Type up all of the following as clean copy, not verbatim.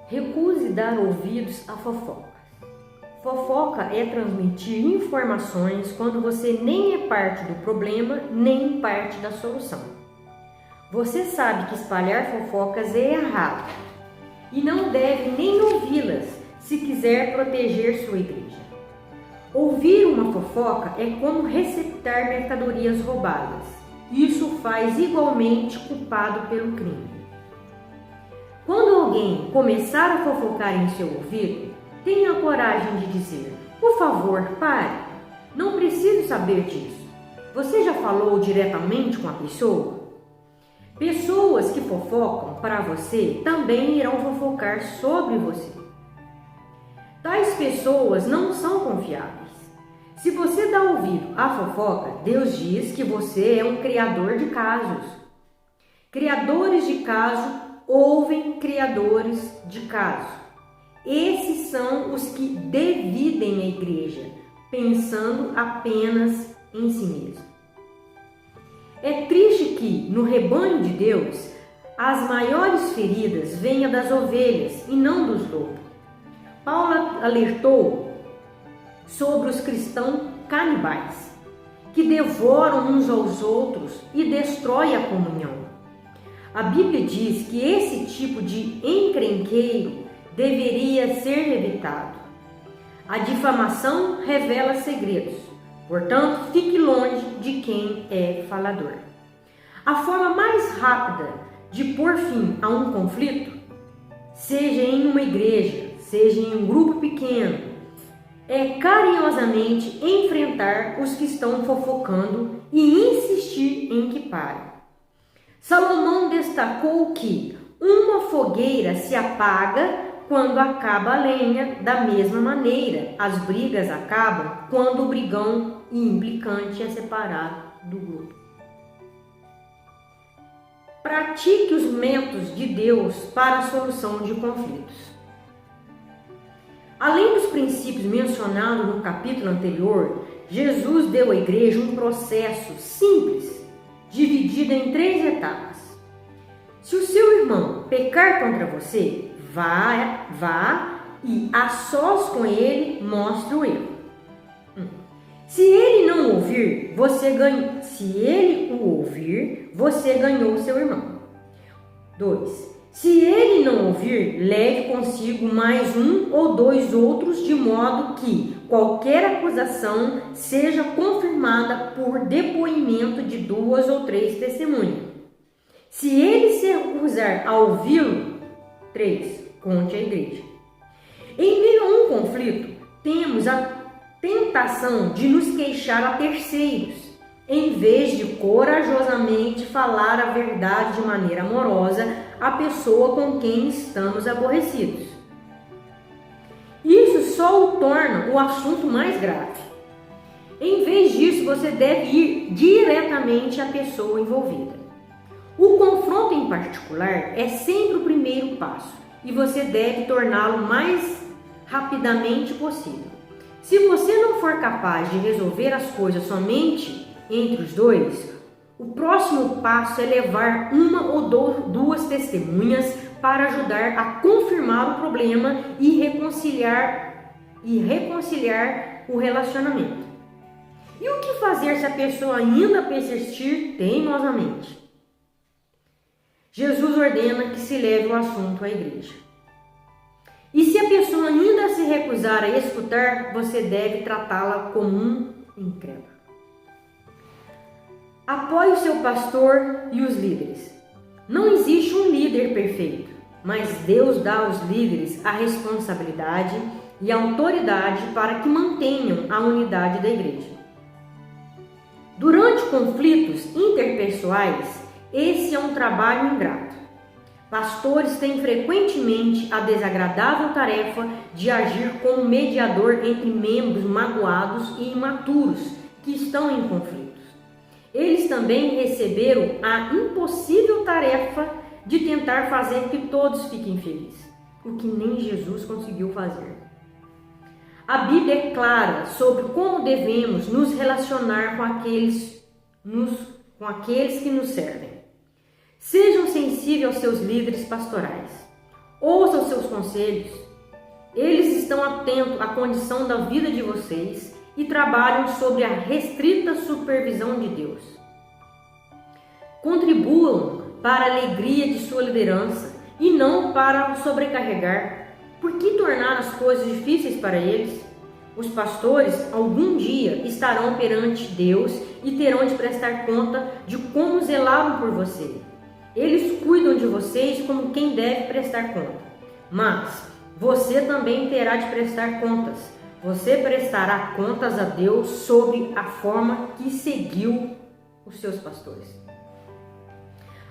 Recuse dar ouvidos a fofocas. Fofoca é transmitir informações quando você nem é parte do problema, nem parte da solução. Você sabe que espalhar fofocas é errado e não deve nem ouvi-las se quiser proteger sua igreja. Ouvir uma fofoca é como receptar mercadorias roubadas. Isso faz igualmente culpado pelo crime. Quando alguém começar a fofocar em seu ouvido, tenha a coragem de dizer: por favor, pare, não preciso saber disso. Você já falou diretamente com a pessoa? Pessoas que fofocam para você também irão fofocar sobre você. Tais pessoas não são confiáveis. Se você dá ouvido à fofoca, Deus diz que você é um criador de casos. Criadores de caso ouvem criadores de caso. Esses são os que dividem a igreja, pensando apenas em si mesmo. É triste que, no rebanho de Deus, as maiores feridas venham das ovelhas e não dos lobos. Paulo alertou sobre os cristãos canibais, que devoram uns aos outros e destroem a comunhão. A Bíblia diz que esse tipo de encrenqueiro deveria ser evitado. A difamação revela segredos, portanto, fique longe de quem é falador. A forma mais rápida de pôr fim a um conflito, seja em uma igreja, seja em um grupo pequeno, é carinhosamente enfrentar os que estão fofocando e insistir em que parem. Salomão destacou que uma fogueira se apaga quando acaba a lenha, da mesma maneira, as brigas acabam quando o brigão e implicante é separado do grupo. Pratique os métodos de Deus para a solução de conflitos. Além dos princípios mencionados no capítulo anterior, Jesus deu à igreja um processo simples, dividido em 3 etapas. Se o seu irmão pecar contra você, vá e a sós com ele mostre o erro. Se ele não ouvir, Se ele o ouvir, você ganhou seu irmão. 2. Se ele não ouvir, leve consigo mais 1 ou 2 outros, de modo que qualquer acusação seja confirmada por depoimento de 2 ou 3 testemunhas. Se ele se recusar a ouvi-lo, 3. Conte à igreja. Em meio a um conflito, temos a tentação de nos queixar a terceiros, em vez de corajosamente falar a verdade de maneira amorosa à pessoa com quem estamos aborrecidos. Isso só o torna o assunto mais grave. Em vez disso, você deve ir diretamente à pessoa envolvida. O confronto em particular é sempre o primeiro passo e você deve torná-lo mais rapidamente possível. Se você não for capaz de resolver as coisas somente entre os dois, o próximo passo é levar 1 ou 2 testemunhas para ajudar a confirmar o problema e reconciliar o relacionamento. E o que fazer se a pessoa ainda persistir teimosamente? Jesus ordena que se leve o assunto à igreja. E se a pessoa ainda se recusar a escutar, você deve tratá-la como um incrédulo. Apoie o seu pastor e os líderes. Não existe um líder perfeito, mas Deus dá aos líderes a responsabilidade e a autoridade para que mantenham a unidade da igreja. Durante conflitos interpessoais, esse é um trabalho ingrato. Pastores têm frequentemente a desagradável tarefa de agir como mediador entre membros magoados e imaturos que estão em conflitos. Eles também receberam a impossível tarefa de tentar fazer com que todos fiquem felizes, o que nem Jesus conseguiu fazer. A Bíblia é clara sobre como devemos nos relacionar com aqueles que nos servem. Sejam sensíveis aos seus líderes pastorais. Ouça os seus conselhos. Eles estão atentos à condição da vida de vocês e trabalham sob a restrita supervisão de Deus. Contribuam para a alegria de sua liderança e não para o sobrecarregar. Por que tornar as coisas difíceis para eles? Os pastores algum dia estarão perante Deus e terão de prestar conta de como zelaram por você. Eles cuidam de vocês como quem deve prestar conta. Mas você também terá de prestar contas. Você prestará contas a Deus sobre a forma que seguiu os seus pastores.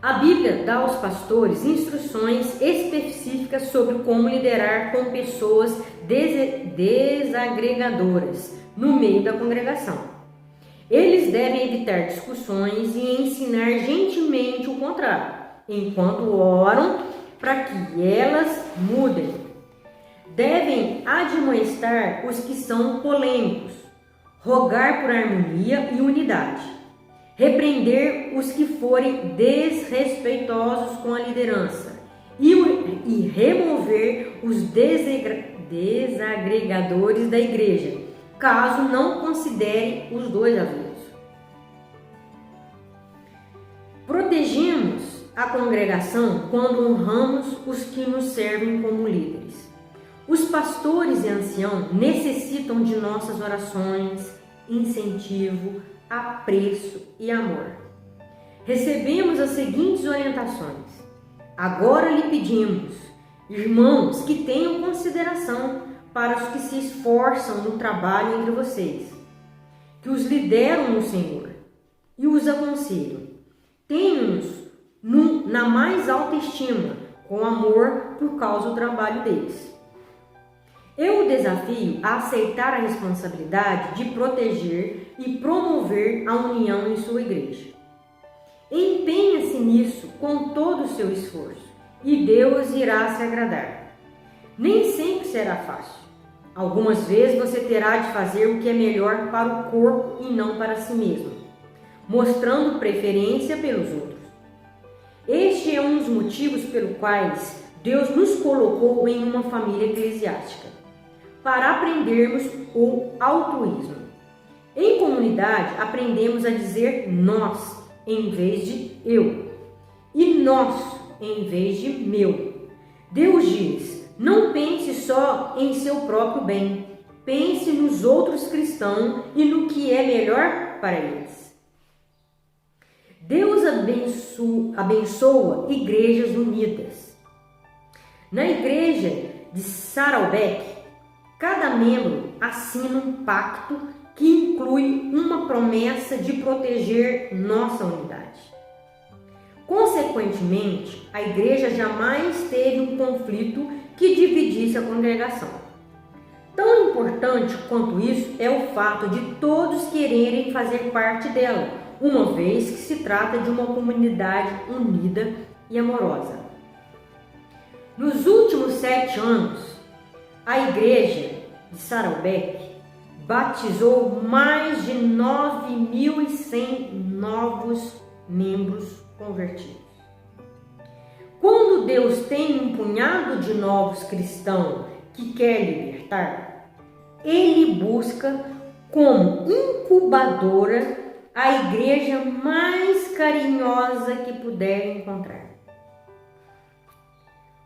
A Bíblia dá aos pastores instruções específicas sobre como liderar com pessoas desagregadoras no meio da congregação. Eles devem evitar discussões e ensinar gentilmente o contrário, enquanto oram para que elas mudem. Devem admoestar os que são polêmicos, rogar por harmonia e unidade. Repreender os que forem desrespeitosos com a liderança e remover os desagregadores da igreja, caso não considere os dois avisos. Protegemos a congregação quando honramos os que nos servem como líderes. Os pastores e anciãos necessitam de nossas orações, incentivo, apreço e amor. Recebemos as seguintes orientações. Agora lhe pedimos, irmãos, que tenham consideração para os que se esforçam no trabalho entre vocês, que os lideram no Senhor e os aconselham. Tenham-nos na mais alta estima, com amor por causa do trabalho deles. Eu o desafio a aceitar a responsabilidade de proteger e promover a união em sua igreja. Empenhe-se nisso com todo o seu esforço e Deus irá se agradar. Nem sempre será fácil. Algumas vezes você terá de fazer o que é melhor para o corpo e não para si mesmo, mostrando preferência pelos outros. Este é um dos motivos pelos quais Deus nos colocou em uma família eclesiástica, para aprendermos o altruísmo. Em comunidade, aprendemos a dizer nós em vez de eu e nós em vez de meu. Deus diz: não pense só em seu próprio bem, pense nos outros cristãos e no que é melhor para eles. Deus abençoa igrejas unidas. Na igreja de Saddleback, cada membro assina um pacto que inclui uma promessa de proteger nossa unidade. Consequentemente, a igreja jamais teve um conflito que dividisse a congregação. Tão importante quanto isso é o fato de todos quererem fazer parte dela, uma vez que se trata de uma comunidade unida e amorosa. Nos últimos 7 anos, a igreja de Saddleback batizou mais de 9.100 novos membros convertidos. Quando Deus tem um punhado de novos cristãos que quer libertar, Ele busca como incubadora a igreja mais carinhosa que puder encontrar.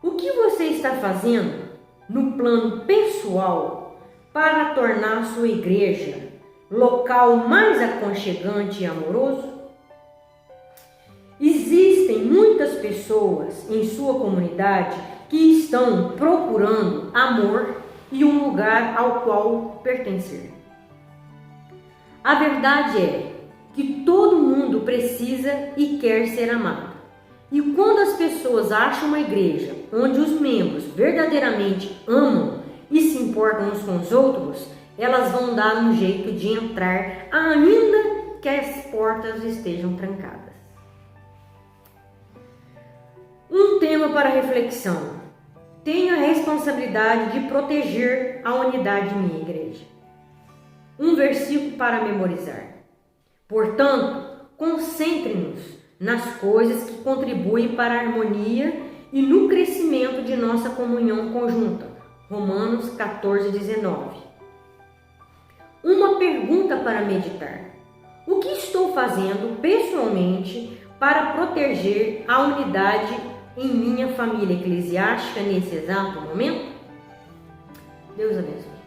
O que você está fazendo no plano pessoal para tornar sua igreja local mais aconchegante e amoroso? Existem muitas pessoas em sua comunidade que estão procurando amor e um lugar ao qual pertencer. A verdade é que todo mundo precisa e quer ser amado. E quando as pessoas acham uma igreja onde os membros verdadeiramente amam e se importam uns com os outros, elas vão dar um jeito de entrar, ainda que as portas estejam trancadas. Um tema para reflexão. Tenho a responsabilidade de proteger a unidade de minha igreja. Um versículo para memorizar. Portanto, concentre-nos nas coisas que contribuem para a harmonia e no crescimento de nossa comunhão conjunta. Romanos 14:19. Uma pergunta para meditar: o que estou fazendo pessoalmente para proteger a unidade em minha família eclesiástica nesse exato momento? Deus abençoe.